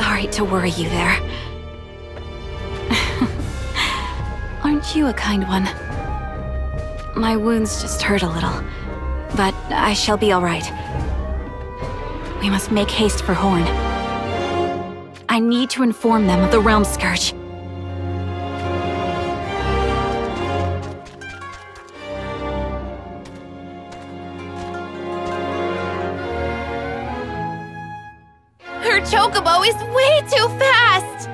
Sorry to worry you there. Aren't you a kind one? My wounds just hurt a little, but I shall be all right. We must make haste for Horn. I need to inform them of the Realm Scourge. Her chocobo is way too fast!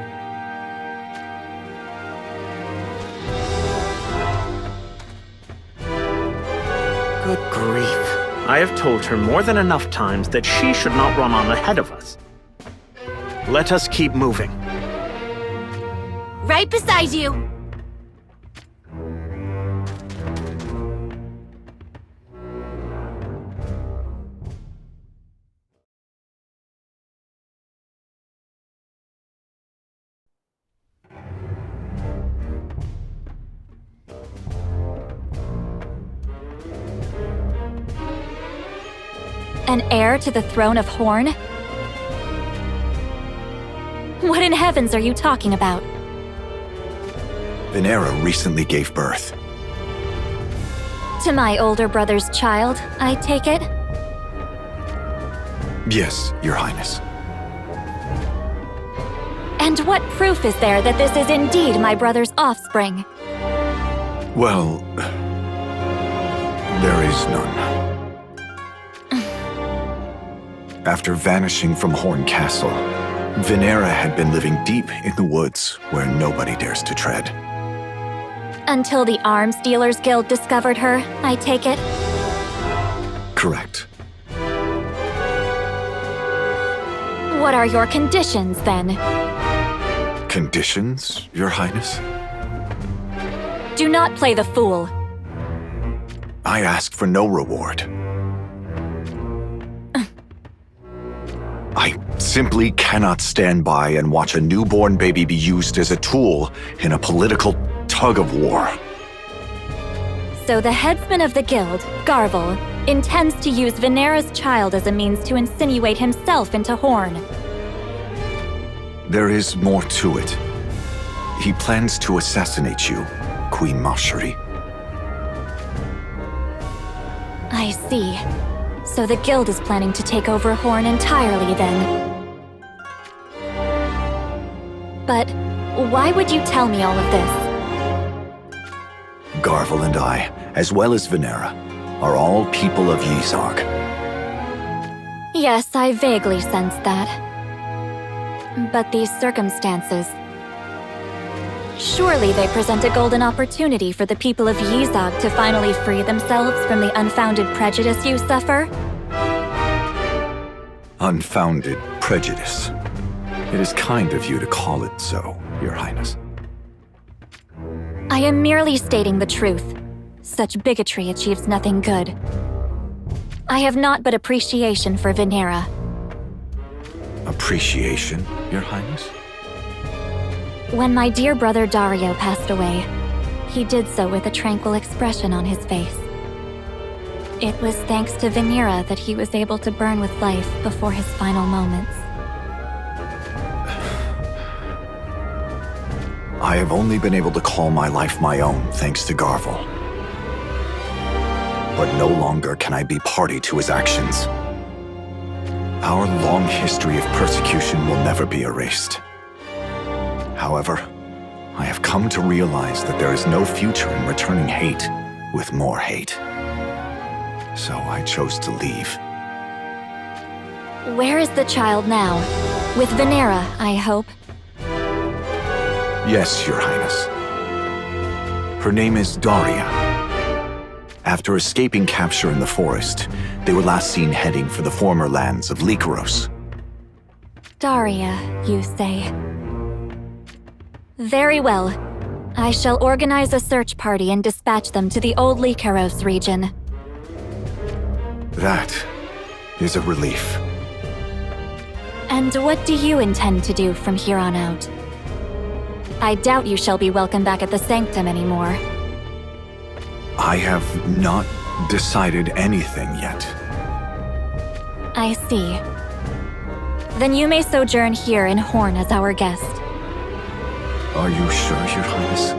Good grief. I have told her more than enough times that she should not run on ahead of us. Let us keep moving. Right beside you! An heir to the throne of Horn? What in heavens are you talking about? Venera recently gave birth. To my older brother's child, I take it? Yes, Your Highness. And what proof is there that this is indeed my brother's offspring? Well, there is none. After vanishing from Horn Castle, Venera had been living deep in the woods where nobody dares to tread. Until the Arms Dealers Guild discovered her, I take it? Correct. What are your conditions, then? Conditions, Your Highness? Do not play the fool. I ask for no reward. I simply cannot stand by and watch a newborn baby be used as a tool in a political tug-of-war. So the headsman of the guild, Garvel, intends to use Venera's child as a means to insinuate himself into Horn. There is more to it. He plans to assassinate you, Queen Mashari. I see. So the guild is planning to take over Horn entirely, then. But why would you tell me all of this? Garvel and I, as well as Venera, are all people of Yzog. Yes, I vaguely sensed that. But these circumstances... Surely they present a golden opportunity for the people of Yzog to finally free themselves from the unfounded prejudice you suffer? Unfounded prejudice. It is kind of you to call it so, Your Highness. I am merely stating the truth. Such bigotry achieves nothing good. I have naught but appreciation for Venera. Appreciation, Your Highness? When my dear brother Dario passed away, he did so with a tranquil expression on his face. It was thanks to Venera that he was able to burn with life before his final moments. I have only been able to call my life my own thanks to Garvel. But no longer can I be party to his actions. Our long history of persecution will never be erased. However, I have come to realize that there is no future in returning hate with more hate. So I chose to leave. Where is the child now? With Venera, I hope. Yes, Your Highness. Her name is Daria. After escaping capture in the forest, they were last seen heading for the former lands of Lycaros. Daria, you say? Very well. I shall organize a search party and dispatch them to the old Lycaros region. That is a relief. And what do you intend to do from here on out? I doubt you shall be welcome back at the Sanctum anymore. I have not decided anything yet. I see. Then you may sojourn here in Horn as our guest. Are you sure, Your Highness?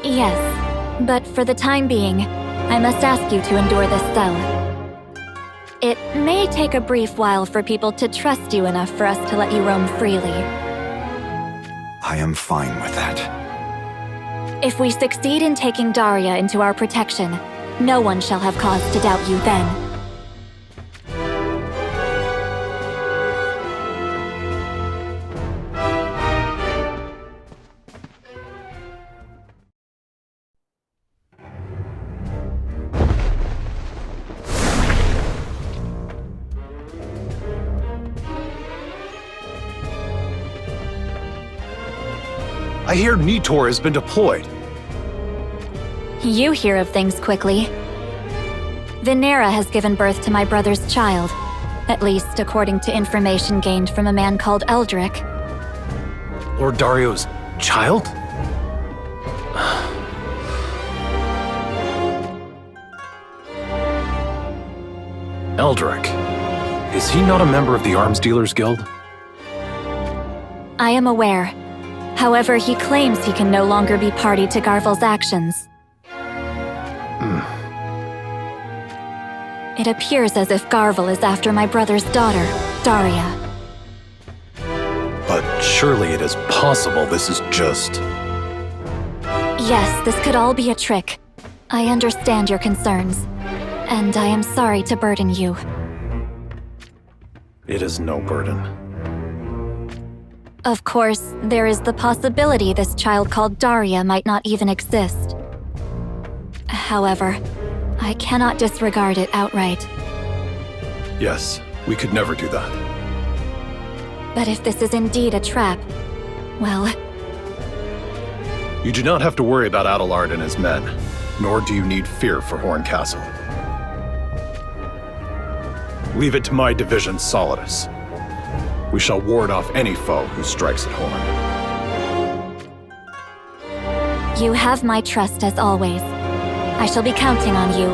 Yes, but for the time being, I must ask you to endure this cell. It may take a brief while for people to trust you enough for us to let you roam freely. I am fine with that. If we succeed in taking Daria into our protection, no one shall have cause to doubt you then. I hear Nitor has been deployed. You hear of things quickly. Venera has given birth to my brother's child, at least according to information gained from a man called Eldrick. Lord Dario's child? Eldrick. Is he not a member of the Arms Dealers Guild? I am aware. However, he claims he can no longer be party to Garvel's actions. It appears as if Garvel is after my brother's daughter, Daria. But surely it is possible this is just... Yes, this could all be a trick. I understand your concerns, and I am sorry to burden you. It is no burden. Of course, there is the possibility this child called Daria might not even exist. However, I cannot disregard it outright. Yes, we could never do that. But if this is indeed a trap, well... You do not have to worry about Adelard and his men, nor do you need fear for Horn Castle. Leave it to my division, Solidus. We shall ward off any foe who strikes at Horn. You have my trust as always. I shall be counting on you.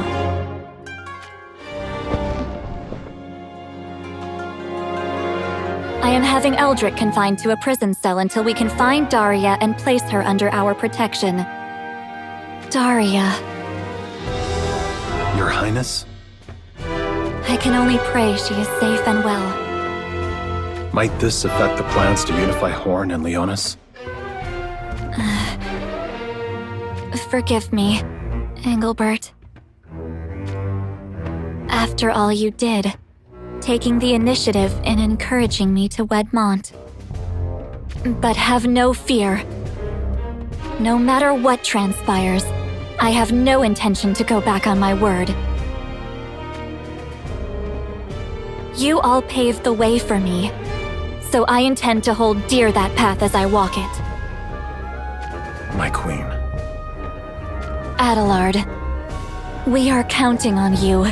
I am having Eldrick confined to a prison cell until we can find Daria and place her under our protection. Daria. Your Highness? I can only pray she is safe and well. Might this affect the plans to unify Horn and Leonis? Forgive me, Engelbert. After all you did, taking the initiative in encouraging me to wed Mont. But have no fear. No matter what transpires, I have no intention to go back on my word. You all paved the way for me, so I intend to hold dear that path as I walk it. My queen. Adelard, we are counting on you.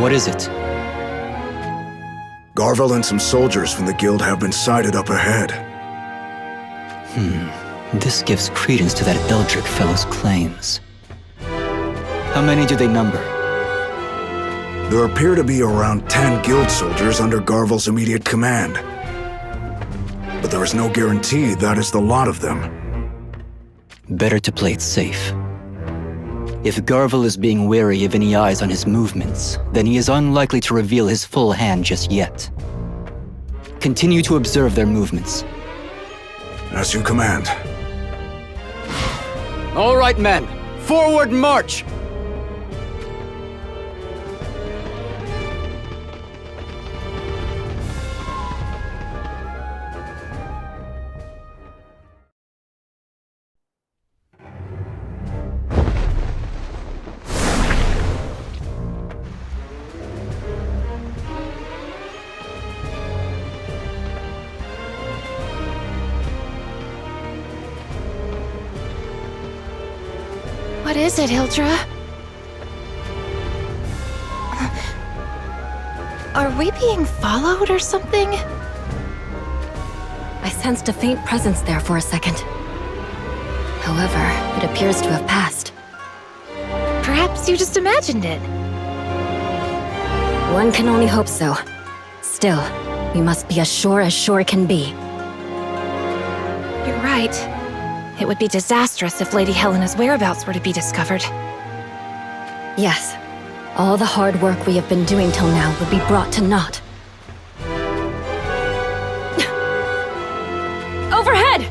What is it? Garvel and some soldiers from the guild have been sighted up ahead. This gives credence to that Eldrick fellow's claims. How many do they number? There appear to be around 10 guild soldiers under Garvel's immediate command. But there is no guarantee that is the lot of them. Better to play it safe. If Garvel is being wary of any eyes on his movements, then he is unlikely to reveal his full hand just yet. Continue to observe their movements. As you command. All right, men! Forward march! What is it, Hildra? Are we being followed or something? sensed a faint presence there for a second. However, it appears to have passed. Perhaps you just imagined it. One can only hope so. Still, we must be as sure can be. You're right. It would be disastrous if Lady Helena's whereabouts were to be discovered. Yes. All the hard work we have been doing till now would be brought to naught. Overhead!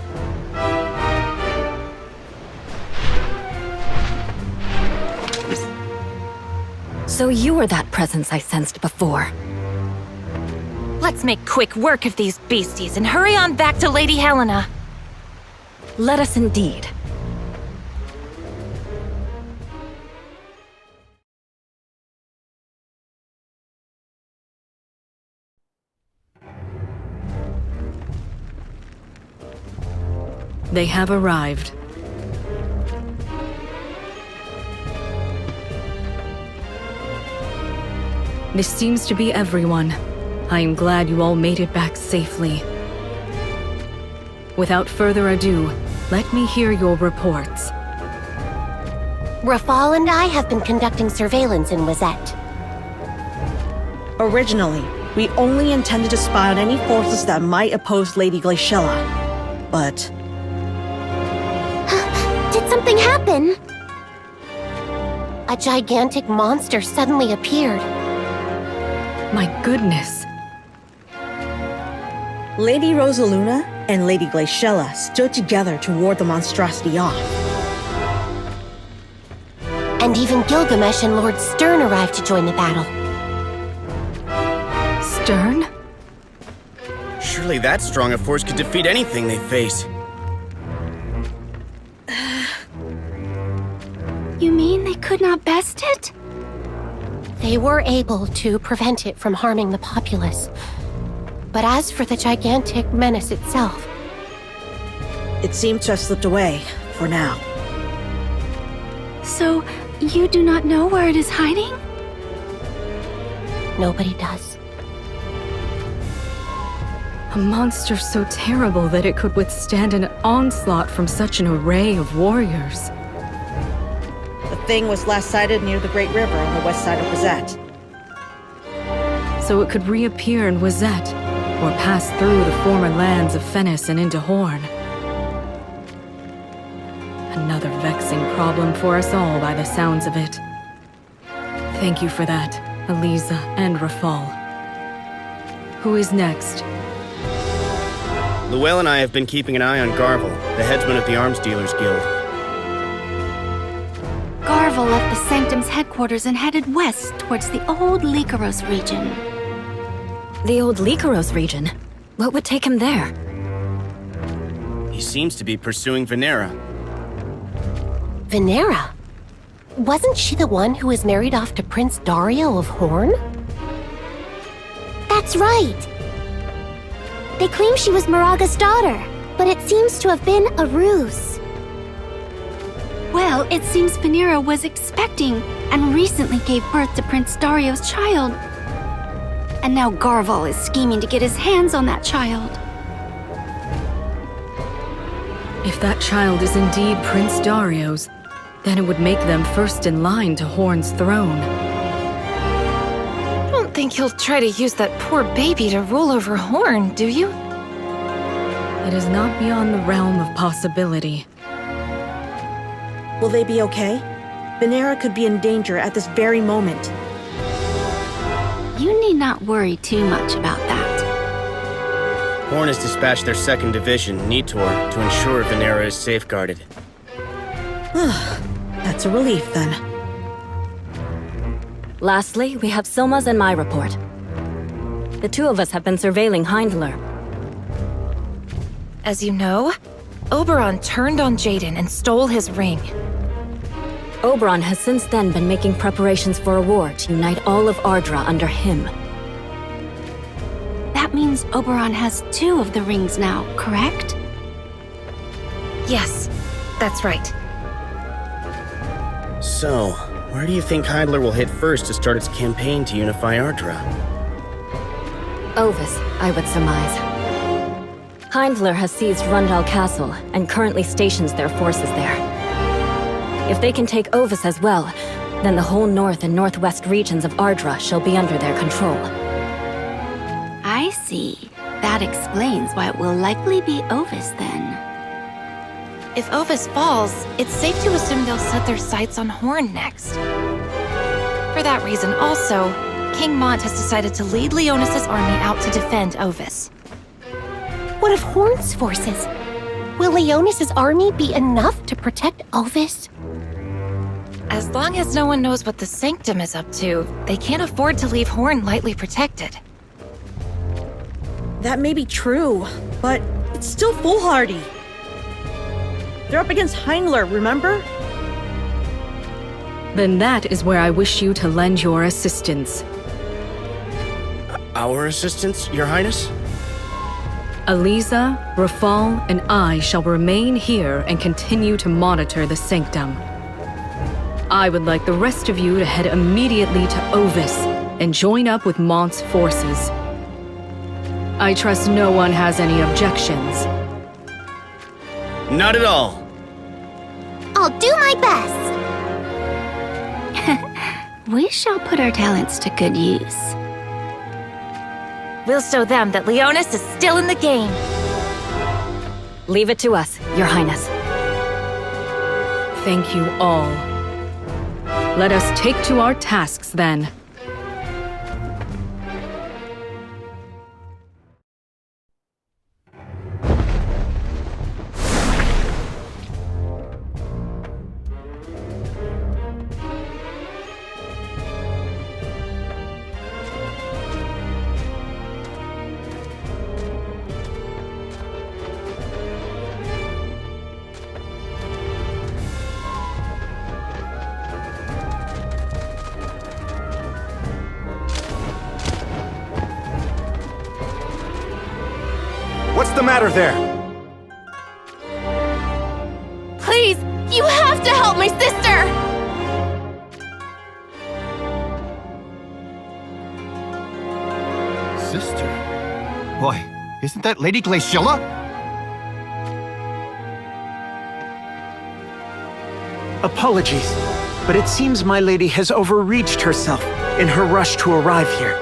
So you were that presence I sensed before. Let's make quick work of these beasties and hurry on back to Lady Helena. Let us indeed. They have arrived. This seems to be everyone. I am glad you all made it back safely. Without further ado, let me hear your reports. Rafal and I have been conducting surveillance in Wazette. Originally, we only intended to spy on any forces that might oppose Lady Glaciella. But... Did something happen? A gigantic monster suddenly appeared. My goodness. Lady Rosaluna and Lady Glaciella stood together to ward the monstrosity off. And even Gilgamesh and Lord Stern arrived to join the battle. Stern? Surely that strong a force could defeat anything they face. You mean they could not best it? They were able to prevent it from harming the populace. But as for the gigantic menace itself... It seemed to have slipped away, for now. So, you do not know where it is hiding? Nobody does. A monster so terrible that it could withstand an onslaught from such an array of warriors. The thing was last sighted near the Great River on the west side of Wazette. So it could reappear in Wazette, or pass through the former lands of Fennis and into Horn. Another vexing problem for us all by the sounds of it. Thank you for that, Eliza and Rafal. Who is next? Luelle and I have been keeping an eye on Garvel, the headsman of the Arms Dealers Guild. Garvel left the Sanctum's headquarters and headed west towards the old Lycaros region. The old Lycaros region? What would take him there? He seems to be pursuing Venera. Venera? Wasn't she the one who was married off to Prince Daria of Horn? That's right! They claim she was Moraga's daughter, but it seems to have been a ruse. Well, it seems Venera was expecting and recently gave birth to Prince Dario's child. And now Garvel is scheming to get his hands on that child. If that child is indeed Prince Dario's, then it would make them first in line to Horn's throne. I don't think he'll try to use that poor baby to rule over Horn, do you? It is not beyond the realm of possibility. Will they be okay? Venera could be in danger at this very moment. You need not worry too much about that. Horn has dispatched their 2nd Division, Nitor, to ensure Venera is safeguarded. That's a relief, then. Lastly, we have Silma's and my report. The two of us have been surveilling Heindler. As you know, Oberon turned on Jaden and stole his ring. Oberon has since then been making preparations for a war to unite all of Ardra under him. That means Oberon has 2 of the rings now, correct? Yes, that's right. So, where do you think Heindler will hit first to start its campaign to unify Ardra? Ovis, I would surmise. Heindler has seized Rundal Castle and currently stations their forces there. If they can take Ovis as well, then the whole north and northwest regions of Ardra shall be under their control. I see. That explains why it will likely be Ovis then. If Ovis falls, it's safe to assume they'll set their sights on Horn next. For that reason also, King Mont has decided to lead Leonis' army out to defend Ovis. What of Horn's forces? Will Leonis' army be enough to protect Ovis? As long as no one knows what the Sanctum is up to, they can't afford to leave Horn lightly protected. That may be true, but it's still foolhardy. They're up against Heindler, remember? Then that is where I wish you to lend your assistance. Our assistance, Your Highness? Aliza, Rafal, and I shall remain here and continue to monitor the Sanctum. I would like the rest of you to head immediately to Ovis and join up with Mont's forces. I trust no one has any objections. Not at all. I'll do my best. We shall put our talents to good use. We'll show them that Leonis is still in the game. Leave it to us, Your Highness. Thank you all. Let us take to our tasks then. What's the matter there? Please, you have to help my sister! Sister? Why, isn't that Lady Glaciella? Apologies, but it seems my lady has overreached herself in her rush to arrive here.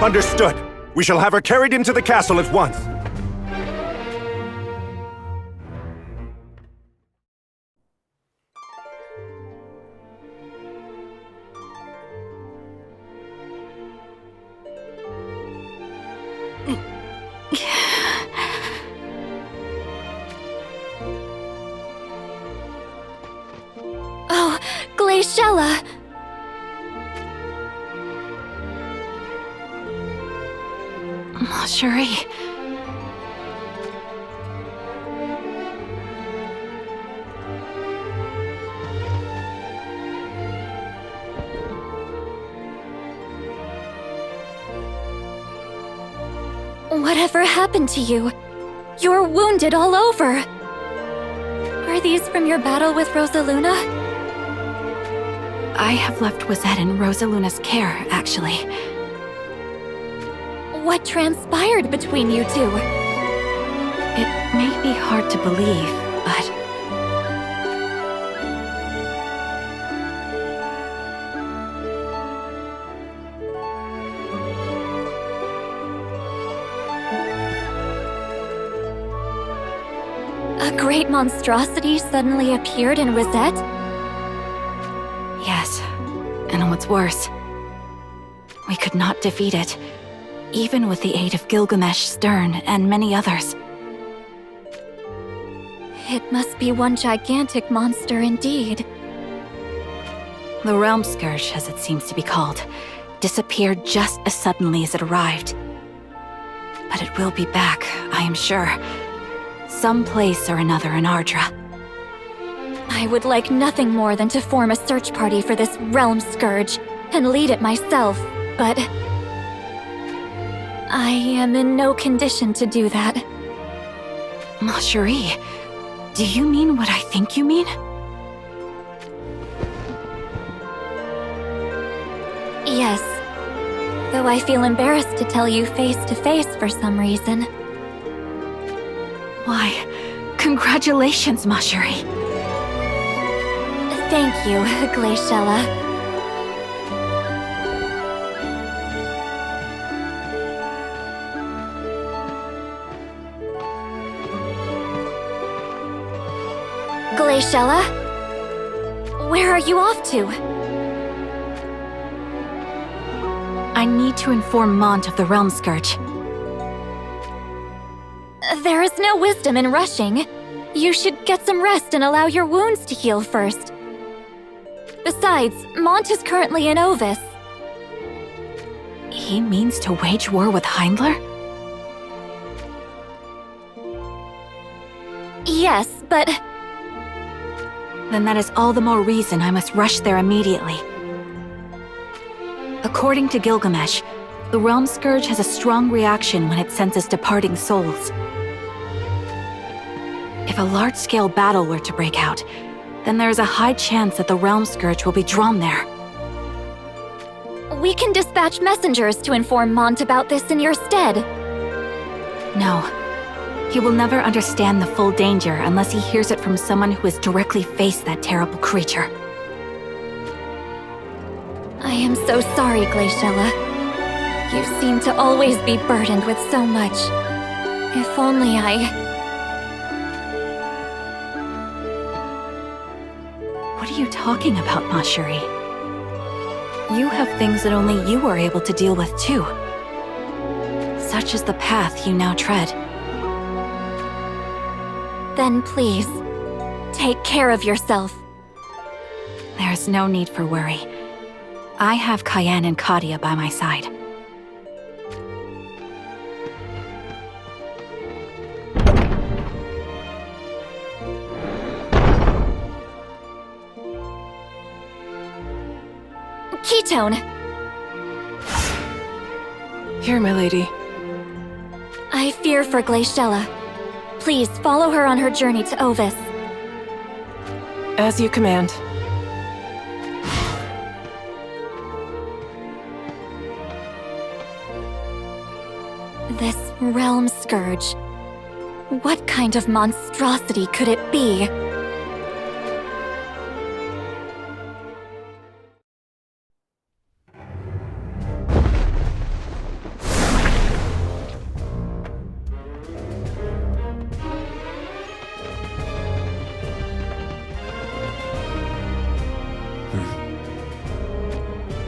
Understood. We shall have her carried into the castle at once. Oh, Glaciella! Cherie. Whatever happened to you? You're wounded all over. Are these from your battle with Rosaluna? I have left Wizette in Rosaluna's care, actually. What transpired between you two? It may be hard to believe, but... A great monstrosity suddenly appeared in Wizette? Yes, and what's worse, we could not defeat it. Even with the aid of Gilgamesh, Stern, and many others. It must be one gigantic monster indeed. The Realm Scourge, as it seems to be called, disappeared just as suddenly as it arrived. But it will be back, I am sure. Some place or another in Ardra. I would like nothing more than to form a search party for this Realm Scourge and lead it myself, but... I am in no condition to do that. Cherie, do you mean what I think you mean? Yes. Though I feel embarrassed to tell you face to face for some reason. Why, congratulations, Mashuri. Thank you, Glaciella. Glaciella? Where are you off to? I need to inform Mont of the Realm Scourge. There is no wisdom in rushing. You should get some rest and allow your wounds to heal first. Besides, Mont is currently in Ovis. He means to wage war with Heindler? Yes, but... Then that is all the more reason I must rush there immediately. According to Gilgamesh, the Realm Scourge has a strong reaction when it senses departing souls. If a large-scale battle were to break out, then there is a high chance that the Realm Scourge will be drawn there. We can dispatch messengers to inform Mont about this in your stead. No. He will never understand the full danger unless he hears it from someone who has directly faced that terrible creature. I am so sorry, Glaciella. You seem to always be burdened with so much. If only What are you talking about, Mashuri? You have things that only you are able to deal with too. Such is the path you now tread. Then please, take care of yourself. There's no need for worry. I have Cayenne and Kadia by my side. Ketone! Here, my lady. I fear for Glaciella. Please follow her on her journey to Ovis. As you command. This Realm Scourge. What kind of monstrosity could it be?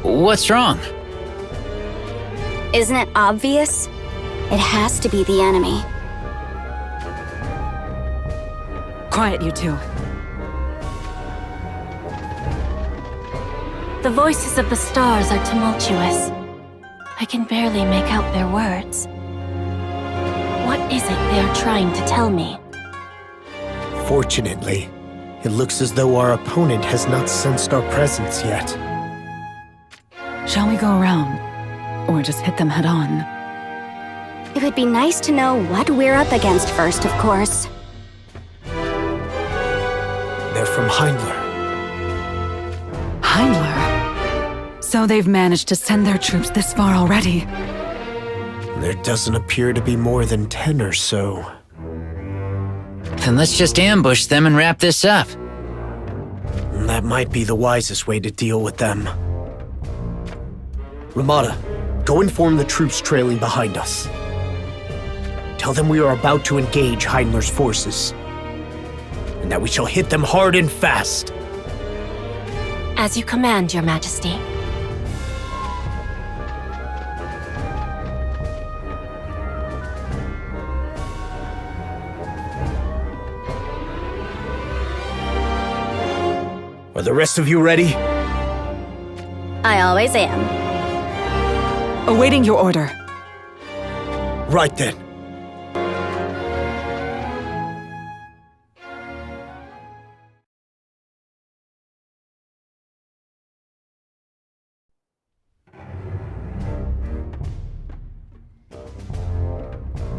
What's wrong? Isn't it obvious? It has to be the enemy. Quiet, you two. The voices of the stars are tumultuous. I can barely make out their words. What is it they are trying to tell me? Fortunately, it looks as though our opponent has not sensed our presence yet. Shall we go around? Or just hit them head on? It would be nice to know what we're up against first, of course. They're from Heindler. Heindler? So they've managed to send their troops this far already? There doesn't appear to be more than 10 or so. Then let's just ambush them and wrap this up. That might be the wisest way to deal with them. Ramada, go inform the troops trailing behind us. Tell them we are about to engage Heindler's forces, and that we shall hit them hard and fast. As you command, Your Majesty. Are the rest of you ready? I always am. Awaiting your order. Right then.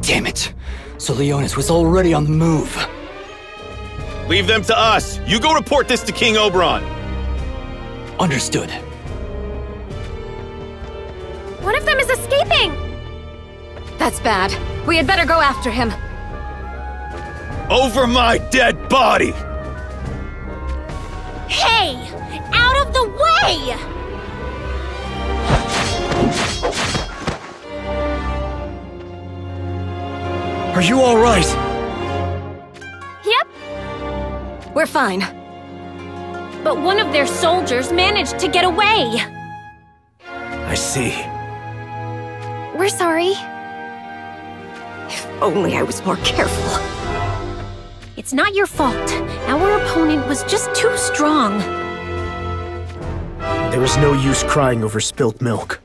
Damn it! So Leonis was already on the move. Leave them to us! You go report this to King Oberon! Understood. One of them is That's bad. We had better go after him. Over my dead body! Hey! Out of the way! Are you all right? Yep. We're fine. But one of their soldiers managed to get away. I see. We're sorry. If only I was more careful. It's not your fault. Our opponent was just too strong. There is no use crying over spilt milk.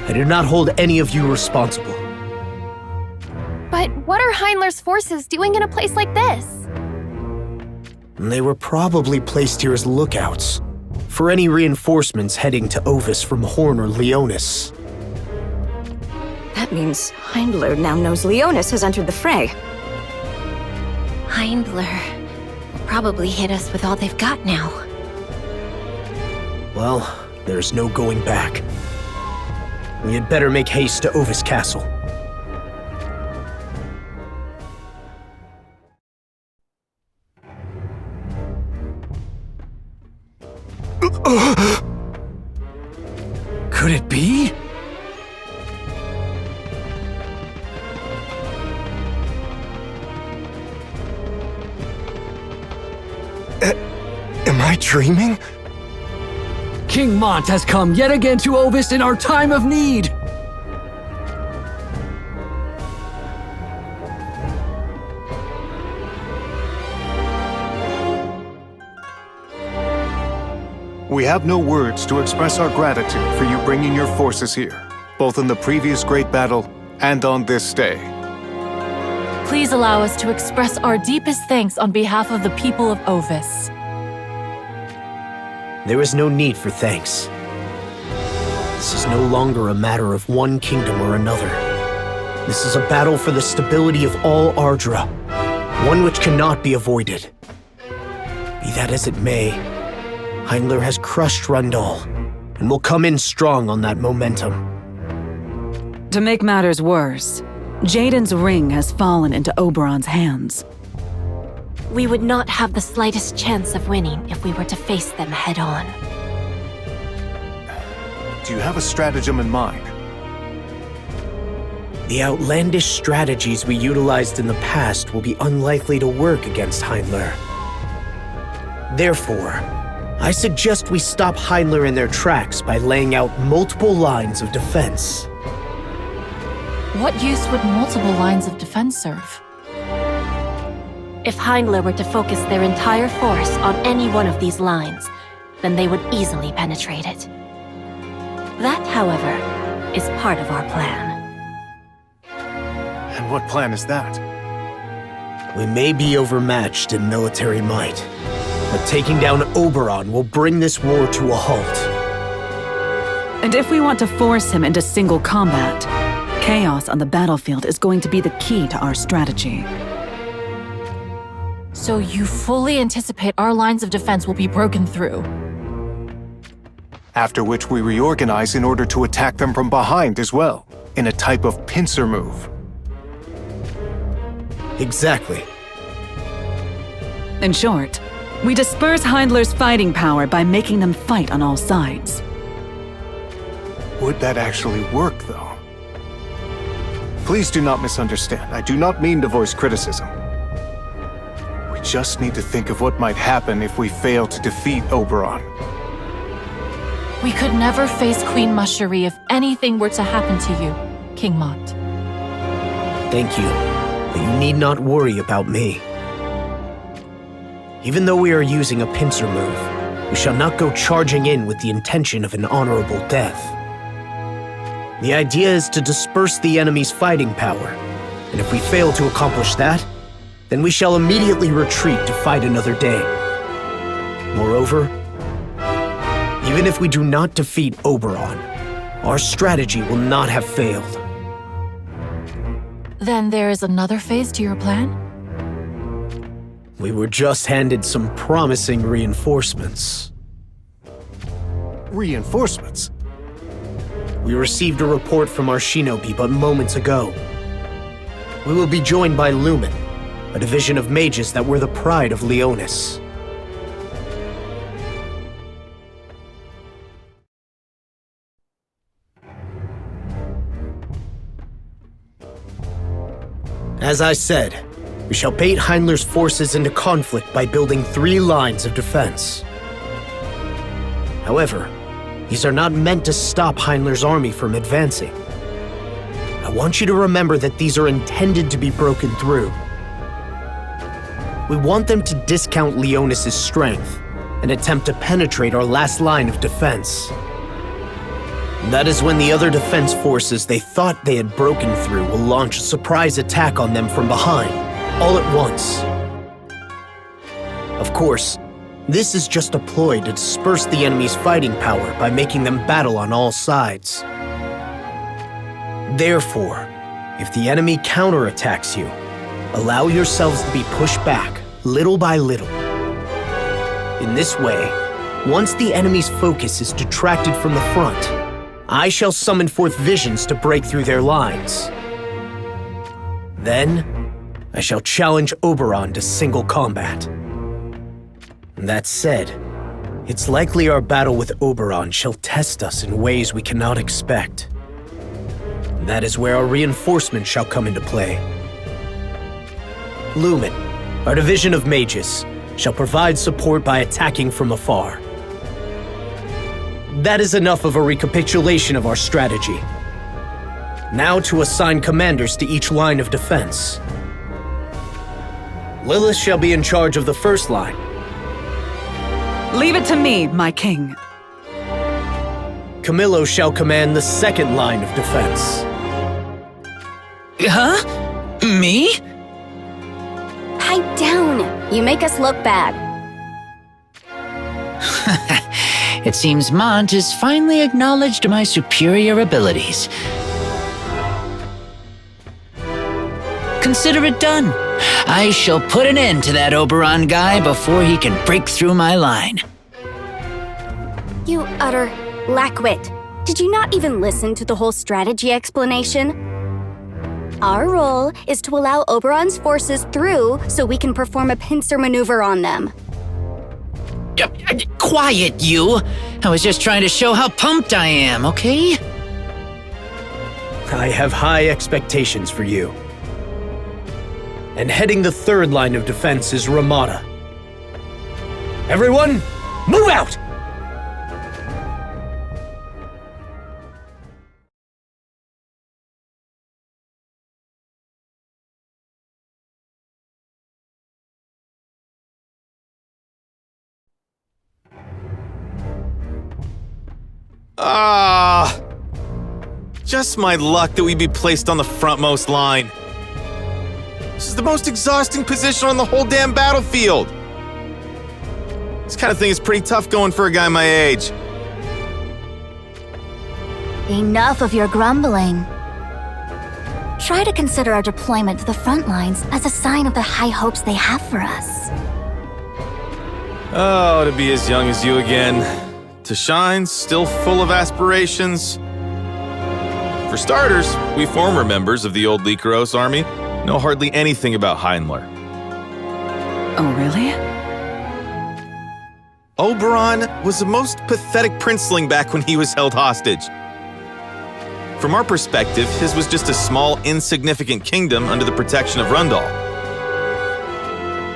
I do not hold any of you responsible. But what are Heinler's forces doing in a place like this? They were probably placed here as lookouts for any reinforcements heading to Ovis from Horn or Leonis. That means Heinler now knows Leonis has entered the fray. Heinler will probably hit us with all they've got now. Well, there's no going back. We had better make haste to Ovis Castle. Could it be? Am I dreaming? King Mont has come yet again to Ovis in our time of need! We have no words to express our gratitude for you bringing your forces here, both in the previous great battle and on this day. Please allow us to express our deepest thanks on behalf of the people of Ovis. There is no need for thanks. This is no longer a matter of one kingdom or another. This is a battle for the stability of all Ardra, one which cannot be avoided. Be that as it may, Heinler has crushed Rundal, and will come in strong on that momentum. To make matters worse, Jaden's ring has fallen into Oberon's hands. We would not have the slightest chance of winning if we were to face them head-on. Do you have a stratagem in mind? The outlandish strategies we utilized in the past will be unlikely to work against Heinler. Therefore, I suggest we stop Heinler in their tracks by laying out multiple lines of defense. What use would multiple lines of defense serve? If Heinler were to focus their entire force on any one of these lines, then they would easily penetrate it. That, however, is part of our plan. And what plan is that? We may be overmatched in military might, but taking down Oberon will bring this war to a halt. And if we want to force him into single combat, chaos on the battlefield is going to be the key to our strategy. So you fully anticipate our lines of defense will be broken through? After which we reorganize in order to attack them from behind as well, in a type of pincer move. Exactly. In short, we disperse Heinler's fighting power by making them fight on all sides. Would that actually work, though? Please do not misunderstand. I do not mean to voice criticism. We just need to think of what might happen if we fail to defeat Oberon. We could never face Queen Macherie if anything were to happen to you, King Mont. Thank you, but you need not worry about me. Even though we are using a pincer move, we shall not go charging in with the intention of an honorable death. The idea is to disperse the enemy's fighting power, and if we fail to accomplish that, then we shall immediately retreat to fight another day. Moreover, even if we do not defeat Oberon, our strategy will not have failed. Then there is another phase to your plan? We were just handed some promising reinforcements. Reinforcements? We received a report from our shinobi but moments ago, we will be joined by Lumen, a division of mages that were the pride of Leonis. As I said, we shall bait Heinler's forces into conflict by building 3 lines of defense. However, these are not meant to stop Heinler's army from advancing. I want you to remember that these are intended to be broken through. We want them to discount Leonis' strength and attempt to penetrate our last line of defense. That is when the other defense forces they thought they had broken through will launch a surprise attack on them from behind, all at once. Of course, this is just a ploy to disperse the enemy's fighting power by making them battle on all sides. Therefore, if the enemy counterattacks you, allow yourselves to be pushed back, little by little. In this way, once the enemy's focus is detracted from the front, I shall summon forth visions to break through their lines. Then, I shall challenge Oberon to single combat. That said, it's likely our battle with Oberon shall test us in ways we cannot expect. That is where our reinforcements shall come into play. Lumen, our division of mages, shall provide support by attacking from afar. That is enough of a recapitulation of our strategy. Now to assign commanders to each line of defense. Lilith shall be in charge of the first line. Leave it to me, my king. Camillo shall command the second line of defense. Huh? Me? Pipe down. You make us look bad. It seems Mont has finally acknowledged my superior abilities. Consider it done. I shall put an end to that Oberon guy before he can break through my line. You utter lackwit. Did you not even listen to the whole strategy explanation? Our role is to allow Oberon's forces through so we can perform a pincer maneuver on them. Quiet, you! I was just trying to show how pumped I am, okay? I have high expectations for you. And heading the third line of defense is Ramada. Everyone, move out! Just my luck that we'd be placed on the frontmost line. This is the most exhausting position on the whole damn battlefield. This kind of thing is pretty tough going for a guy my age. Enough of your grumbling. Try to consider our deployment to the front lines as a sign of the high hopes they have for us. Oh, to be as young as you again. To shine, still full of aspirations. For starters, we former members of the old Lycaros army know hardly anything about Heinler. Oh, really? Oberon was the most pathetic princeling back when he was held hostage. From our perspective, his was just a small, insignificant kingdom under the protection of Rundal.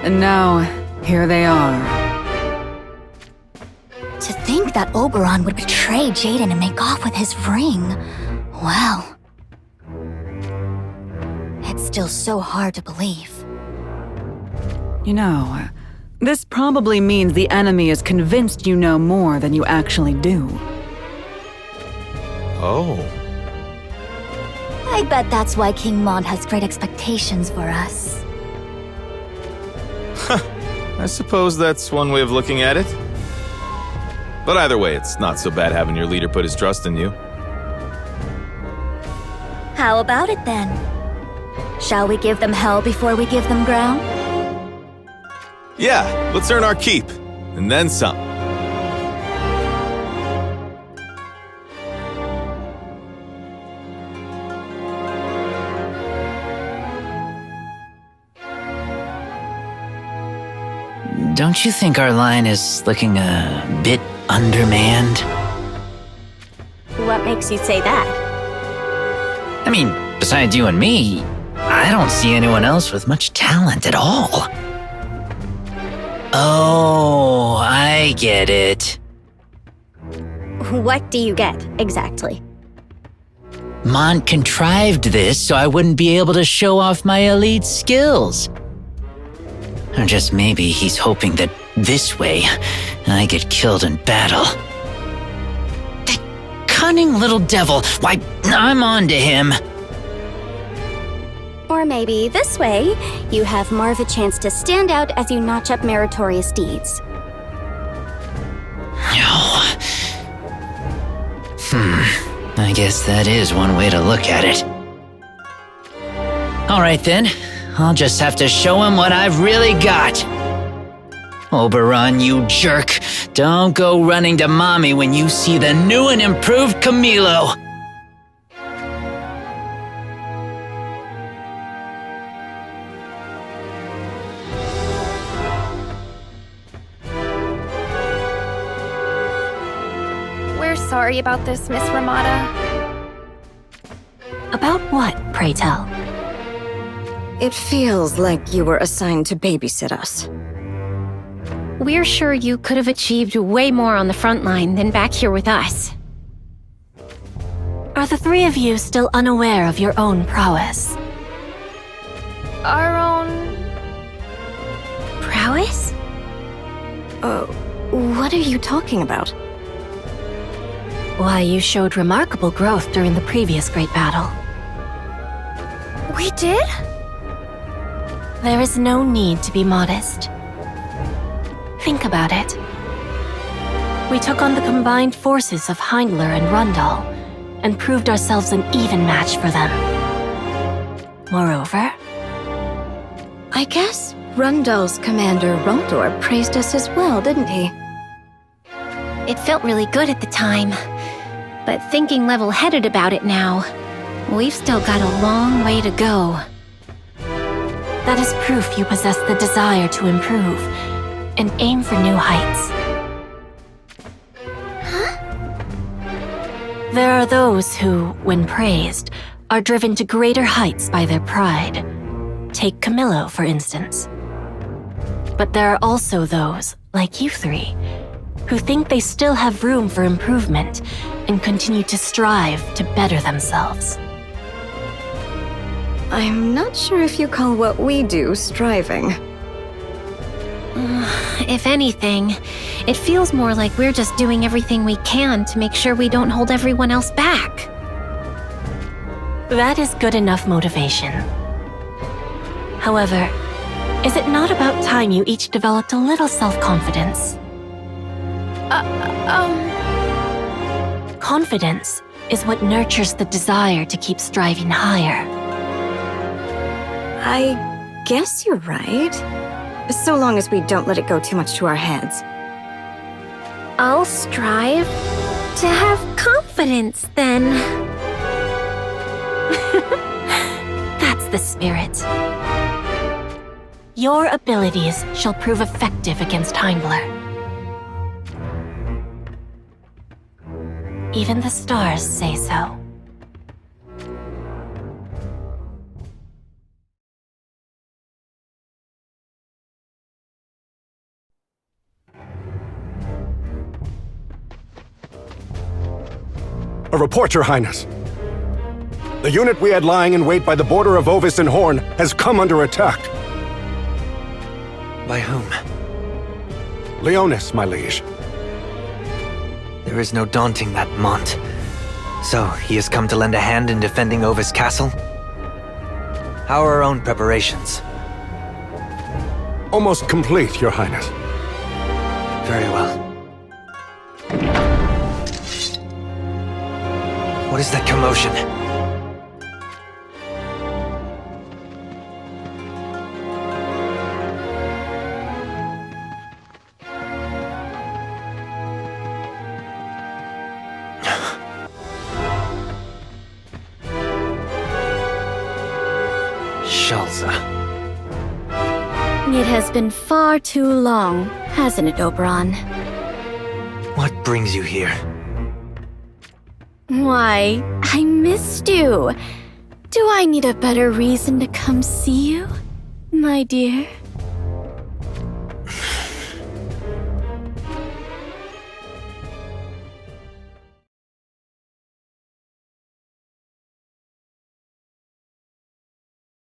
And now, here they are. To think that Oberon would betray Jaden and make off with his ring. Well, it's still so hard to believe. You know, this probably means the enemy is convinced you know more than you actually do. Oh. I bet that's why King Mont has great expectations for us. I suppose that's one way of looking at it. But either way, it's not so bad having your leader put his trust in you. How about it then? Shall we give them hell before we give them ground? Yeah, let's earn our keep, and then some. don't you think our line is looking a bit undermanned? What makes you say that? I mean, besides you and me, I don't see anyone else with much talent at all. Oh, I get it. What do you get, exactly? Mont contrived this so I wouldn't be able to show off my elite skills. Or just maybe he's hoping that this way I get killed in battle. That cunning little devil, why, I'm on to him. Or maybe this way, you have more of a chance to stand out as you notch up meritorious deeds. I guess that is one way to look at it. Alright then, I'll just have to show him what I've really got. Oberon, you jerk. Don't go running to Mommy when you see the new and improved Camilo. We're sorry about this, Miss Ramada. About what, pray tell? It feels like you were assigned to babysit us. We're sure you could have achieved way more on the front line than back here with us. Are the three of you still unaware of your own prowess? Our own... prowess? What are you talking about? Why, you showed remarkable growth during the previous great battle. We did? There is no need to be modest. Think about it. We took on the combined forces of Heindler and Rundal, and proved ourselves an even match for them. Moreover, I guess Rundal's commander Rondor praised us as well, didn't he? It felt really good at the time, but thinking level-headed about it now, we've still got a long way to go. That is proof you possess the desire to improve and aim for new heights. There are those who, when praised, are driven to greater heights by their pride. Take Camilo, for instance. But there are also those, like you three, who think they still have room for improvement and continue to strive to better themselves. I'm not sure if you call what we do striving. If anything, it feels more like we're just doing everything we can to make sure we don't hold everyone else back. That is good enough motivation. However, is it not about time you each developed a little self-confidence? Confidence is what nurtures the desire to keep striving higher. I guess you're right. So long as we don't let it go too much to our heads. I'll strive to have confidence, then. That's the spirit. Your abilities shall prove effective against Heindler. Even the stars say so. A report, Your Highness. The unit we had lying in wait by the border of Ovis and Horn has come under attack. By whom? Leonis, my liege. There is no daunting that Mont. So, he has come to lend a hand in defending Ovis Castle? How are our own preparations? Almost complete, Your Highness. Very well. What is that commotion? It has been far too long, hasn't it, Oberon? What brings you here? Why, I missed you. Do I need a better reason to come see you, my dear?